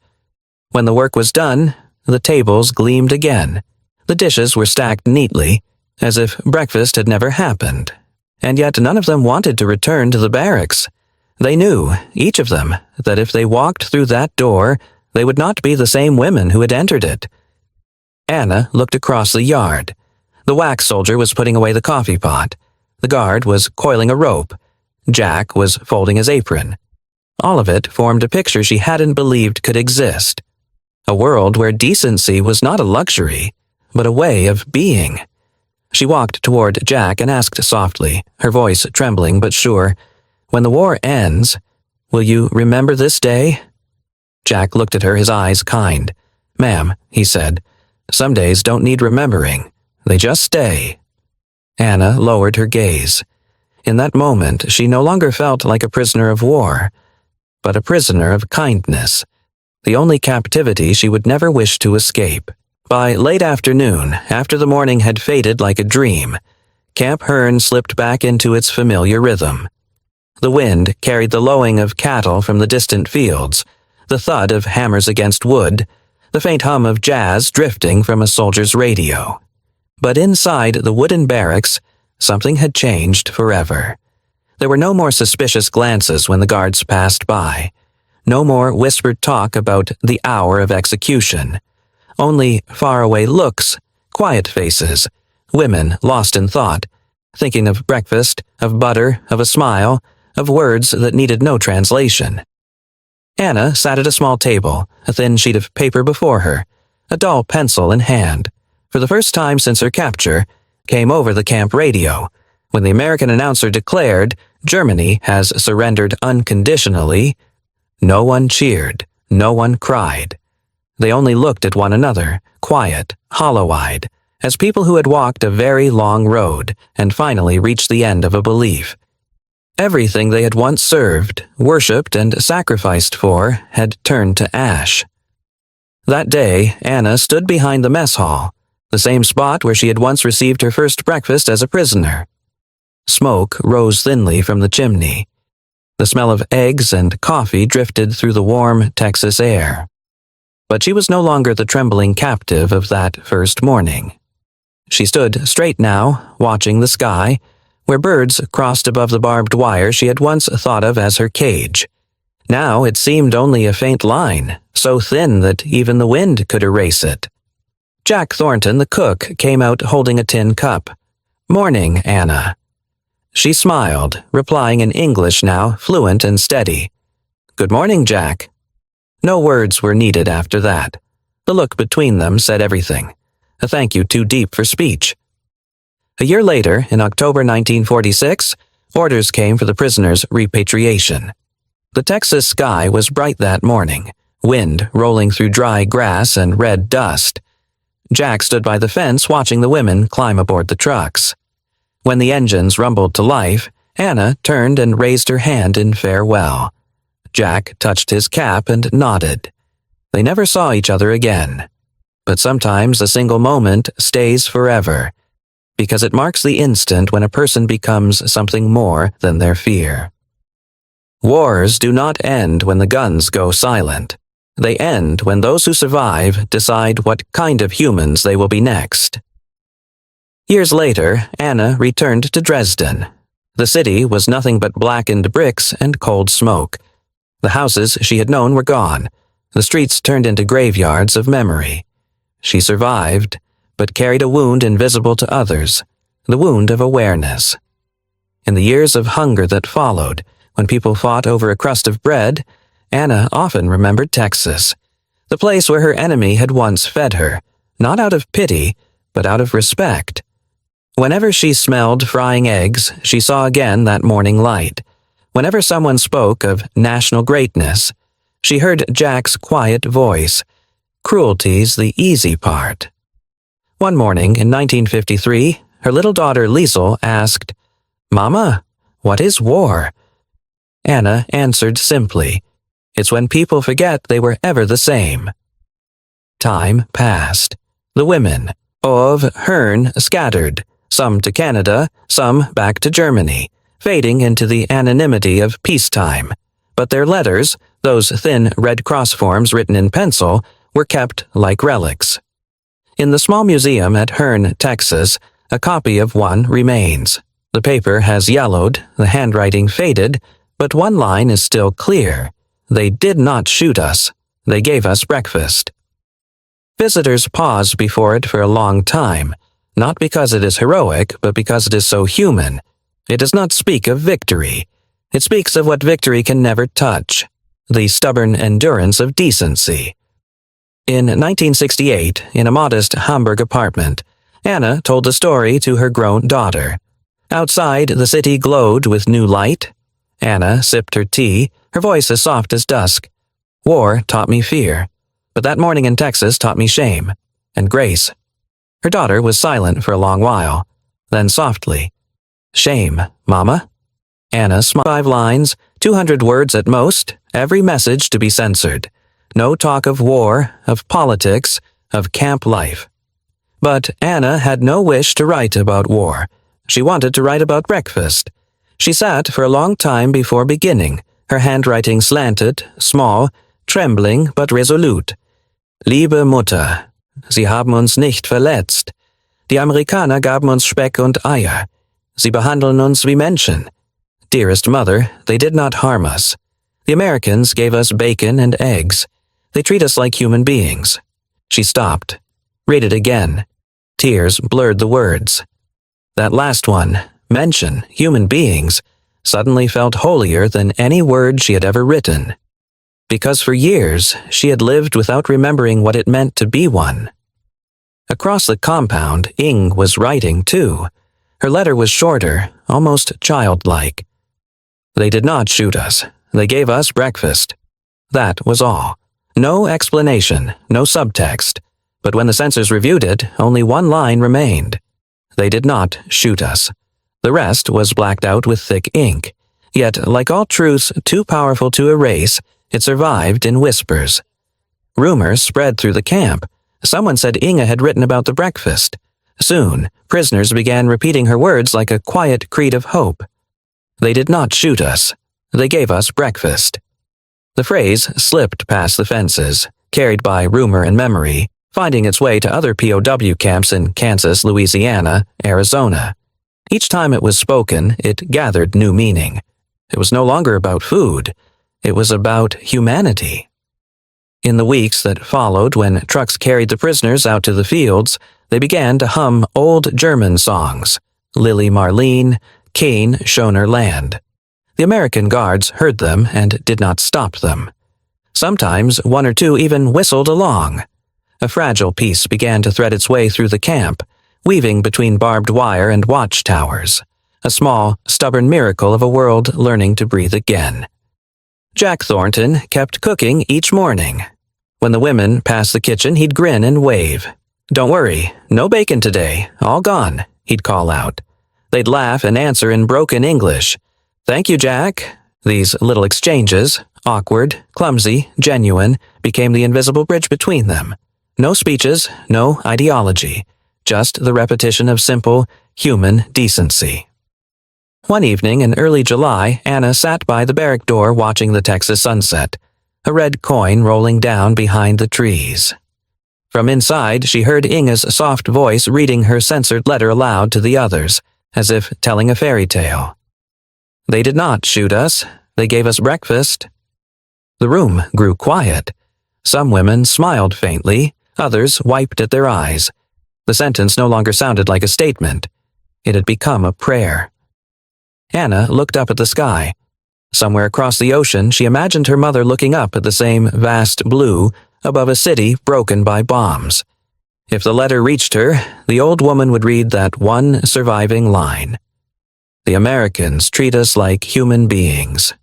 When the work was done, the tables gleamed again. The dishes were stacked neatly, as if breakfast had never happened. And yet none of them wanted to return to the barracks. They knew, each of them, that if they walked through that door, they would not be the same women who had entered it. Anna looked across the yard. The wax soldier was putting away the coffee pot. The guard was coiling a rope. Jack was folding his apron. All of it formed a picture she hadn't believed could exist. A world where decency was not a luxury, but a way of being. She walked toward Jack and asked softly, her voice trembling but sure, "When the war ends, will you remember this day?" Jack looked at her, his eyes kind. "Ma'am," he said, "some days don't need remembering. They just stay." Anna lowered her gaze. In that moment, she no longer felt like a prisoner of war, but a prisoner of kindness, the only captivity she would never wish to escape. By late afternoon, after the morning had faded like a dream, Camp Hearn slipped back into its familiar rhythm. The wind carried the lowing of cattle from the distant fields, the thud of hammers against wood, the faint hum of jazz drifting from a soldier's radio. But inside the wooden barracks, something had changed forever. There were no more suspicious glances when the guards passed by, no more whispered talk about the hour of execution, only faraway looks, quiet faces, women lost in thought, thinking of breakfast, of butter, of a smile, of words that needed no translation. Anna sat at a small table, a thin sheet of paper before her, a dull pencil in hand. For the first time since her capture, came over the camp radio, when the American announcer declared Germany has surrendered unconditionally. No one cheered, no one cried. They only looked at one another, quiet, hollow-eyed, as people who had walked a very long road and finally reached the end of a belief. Everything they had once served, worshipped, and sacrificed for had turned to ash. That day, Anna stood behind the mess hall, the same spot where she had once received her first breakfast as a prisoner. Smoke rose thinly from the chimney. The smell of eggs and coffee drifted through the warm Texas air. But she was no longer the trembling captive of that first morning. She stood straight now, watching the sky, where birds crossed above the barbed wire she had once thought of as her cage. Now it seemed only a faint line, so thin that even the wind could erase it. Jack Thornton, the cook, came out holding a tin cup. "Morning, Anna." She smiled, replying in English now, fluent and steady. "Good morning, Jack." No words were needed after that. The look between them said everything. A thank you too deep for speech. A year later, in October 1946, orders came for the prisoners' repatriation. The Texas sky was bright that morning, wind rolling through dry grass and red dust. Jack stood by the fence watching the women climb aboard the trucks. When the engines rumbled to life, Anna turned and raised her hand in farewell. Jack touched his cap and nodded. They never saw each other again. But sometimes a single moment stays forever, because it marks the instant when a person becomes something more than their fear. Wars do not end when the guns go silent. They end when those who survive decide what kind of humans they will be next. Years later, Anna returned to Dresden. The city was nothing but blackened bricks and cold smoke. The houses she had known were gone. The streets turned into graveyards of memory. She survived, but carried a wound invisible to others, the wound of awareness. In the years of hunger that followed, when people fought over a crust of bread, Anna often remembered Texas, the place where her enemy had once fed her, not out of pity, but out of respect. Whenever she smelled frying eggs, she saw again that morning light. Whenever someone spoke of national greatness, she heard Jack's quiet voice. Cruelty's the easy part. One morning in 1953, her little daughter Liesel asked, "Mama, what is war?" Anna answered simply, "It's when people forget they were ever the same." Time passed. The women of Hearn scattered, some to Canada, some back to Germany, fading into the anonymity of peacetime. But their letters, those thin Red Cross forms written in pencil, were kept like relics. In the small museum at Hearn, Texas, a copy of one remains. The paper has yellowed, the handwriting faded, but one line is still clear. They did not shoot us. They gave us breakfast. Visitors pause before it for a long time, not because it is heroic, but because it is so human. It does not speak of victory. It speaks of what victory can never touch, the stubborn endurance of decency. In 1968, in a modest Hamburg apartment, Anna told the story to her grown daughter. Outside, the city glowed with new light. Anna sipped her tea, her voice as soft as dusk. War taught me fear, but that morning in Texas taught me shame and grace. Her daughter was silent for a long while, then softly, "Shame, Mama?" Anna smiled. 5 lines, 200 words at most, every message to be censored. No talk of war, of politics, of camp life. But Anna had no wish to write about war. She wanted to write about breakfast. She sat for a long time before beginning, her handwriting slanted, small, trembling but resolute. "Liebe Mutter, Sie haben uns nicht verletzt. Die Amerikaner gaben uns Speck und Eier. Sie behandeln uns wie Menschen. Dearest Mother, they did not harm us. The Americans gave us bacon and eggs. They treat us like human beings." She stopped. Read it again. Tears blurred the words. That last one, mention, human beings, suddenly felt holier than any word she had ever written. Because for years, she had lived without remembering what it meant to be one. Across the compound, Ing was writing too. Her letter was shorter, almost childlike. "They did not shoot us. They gave us breakfast." That was all. No explanation, no subtext. But when the censors reviewed it, only one line remained. They did not shoot us. The rest was blacked out with thick ink. Yet, like all truths too powerful to erase, it survived in whispers. Rumors spread through the camp. Someone said Inga had written about the breakfast. Soon, prisoners began repeating her words like a quiet creed of hope. They did not shoot us. They gave us breakfast. The phrase slipped past the fences, carried by rumor and memory, finding its way to other POW camps in Kansas, Louisiana, Arizona. Each time it was spoken, it gathered new meaning. It was no longer about food. It was about humanity. In the weeks that followed, when trucks carried the prisoners out to the fields, they began to hum old German songs, Lily Marleen, Kein Schöner Land. The American guards heard them and did not stop them. Sometimes one or two even whistled along. A fragile peace began to thread its way through the camp, weaving between barbed wire and watchtowers, a small, stubborn miracle of a world learning to breathe again. Jack Thornton kept cooking each morning. When the women passed the kitchen, he'd grin and wave. "Don't worry, no bacon today, all gone," he'd call out. They'd laugh and answer in broken English. "Thank you, Jack." These little exchanges, awkward, clumsy, genuine, became the invisible bridge between them. No speeches, no ideology, just the repetition of simple, human decency. One evening in early July, Anna sat by the barrack door watching the Texas sunset, a red coin rolling down behind the trees. From inside, she heard Inga's soft voice reading her censored letter aloud to the others, as if telling a fairy tale. "They did not shoot us. They gave us breakfast." The room grew quiet. Some women smiled faintly, others wiped at their eyes. The sentence no longer sounded like a statement. It had become a prayer. Anna looked up at the sky. Somewhere across the ocean, she imagined her mother looking up at the same vast blue above a city broken by bombs. If the letter reached her, the old woman would read that one surviving line. The Americans treat us like human beings.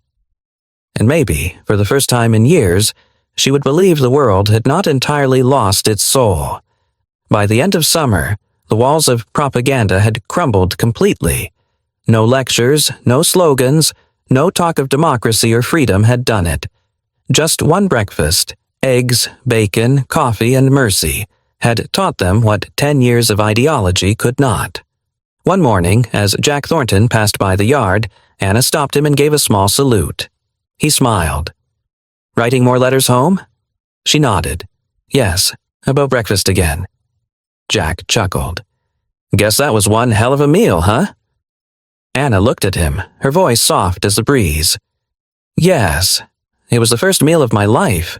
And maybe, for the first time in years, she would believe the world had not entirely lost its soul. By the end of summer, the walls of propaganda had crumbled completely. No lectures, no slogans, no talk of democracy or freedom had done it. Just one breakfast, eggs, bacon, coffee, and mercy, had taught them what 10 years of ideology could not. One morning, as Jack Thornton passed by the yard, Anna stopped him and gave a small salute. He smiled. "Writing more letters home?" She nodded. "Yes, about breakfast again." Jack chuckled. "Guess that was one hell of a meal, huh?" Anna looked at him, her voice soft as the breeze. "Yes, it was the first meal of my life."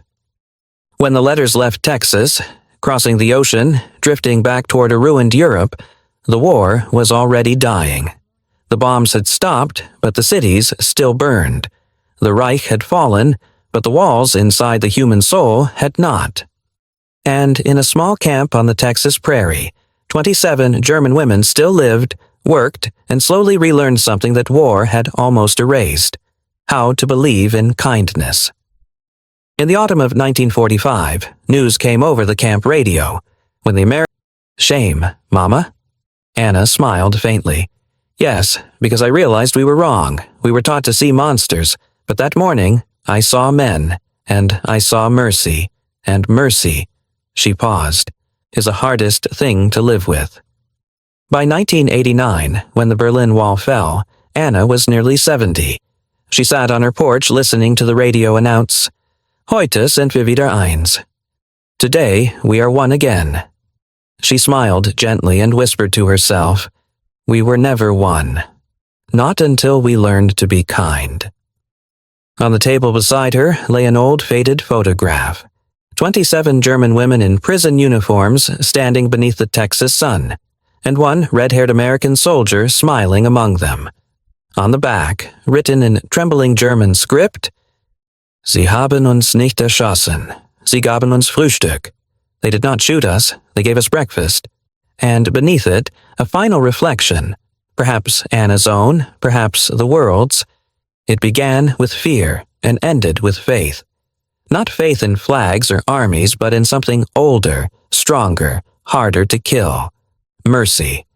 When the letters left Texas, crossing the ocean, drifting back toward a ruined Europe, the war was already dying. The bombs had stopped, but the cities still burned. The Reich had fallen, but the walls inside the human soul had not. And in a small camp on the Texas prairie, 27 German women still lived, worked, and slowly relearned something that war had almost erased: how to believe in kindness. In the autumn of 1945, news came over the camp radio. When the Shame, Mama? Anna smiled faintly. "Yes, because I realized we were wrong. We were taught to see monsters, but that morning, I saw men, and I saw mercy, and mercy," she paused, "is the hardest thing to live with." By 1989, when the Berlin Wall fell, Anna was nearly 70. She sat on her porch listening to the radio announce, "Heute sind wir wieder eins." Today, we are one again. She smiled gently and whispered to herself, "We were never one. Not until we learned to be kind." On the table beside her lay an old faded photograph. 27 German women in prison uniforms standing beneath the Texas sun, and one red-haired American soldier smiling among them. On the back, written in trembling German script, "Sie haben uns nicht erschossen. Sie gaben uns Frühstück." They did not shoot us, they gave us breakfast. And beneath it, a final reflection, perhaps Anna's own, perhaps the world's. It began with fear and ended with faith. Not faith in flags or armies, but in something older, stronger, harder to kill. Mercy.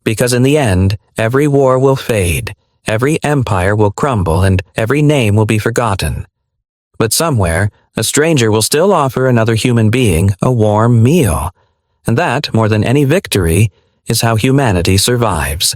Because in the end, every war will fade, every empire will crumble, and every name will be forgotten. But somewhere, a stranger will still offer another human being a warm meal. And that, more than any victory, is how humanity survives.